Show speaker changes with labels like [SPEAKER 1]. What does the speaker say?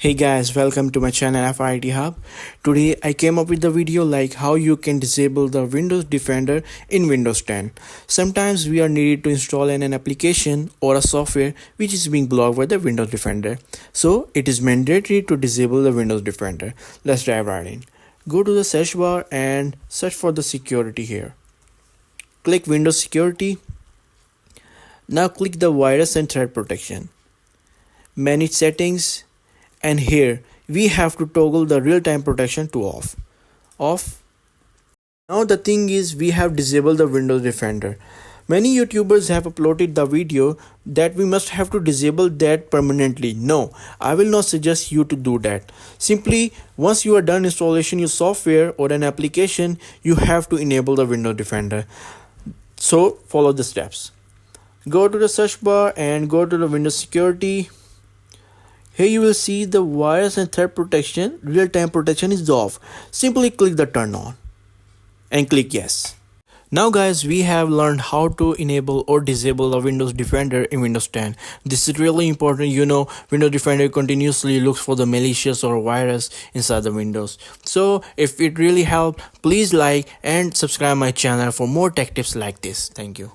[SPEAKER 1] Hey guys, welcome to my channel FIT Hub. Today I came up with the video like how you can disable the Windows Defender in Windows 10. Sometimes we are needed to install an application or a software which is being blocked by the Windows Defender. So it is mandatory to disable the Windows Defender. Let's dive right in. Go to the search bar and search for the security here. Click Windows Security. Now click the virus and threat protection. Manage settings. And here we have to toggle the real-time protection to off. Now the thing is we have disabled the Windows Defender. Many YouTubers have uploaded the video that we must have to disable that permanently. No, I will not suggest you to do that. Simply once you are done installation your software or an application, you have to enable the Windows Defender. So follow the steps. Go to the search bar and go to the Windows Security. Here you will see the virus and threat protection, real-time protection is off. Simply click the turn on and click yes. Now guys, we have learned how to enable or disable the Windows Defender in Windows 10. This is really important. Windows Defender continuously looks for the malicious or virus inside the Windows. So if it really helped, please like and subscribe my channel for more tech tips like this. Thank you.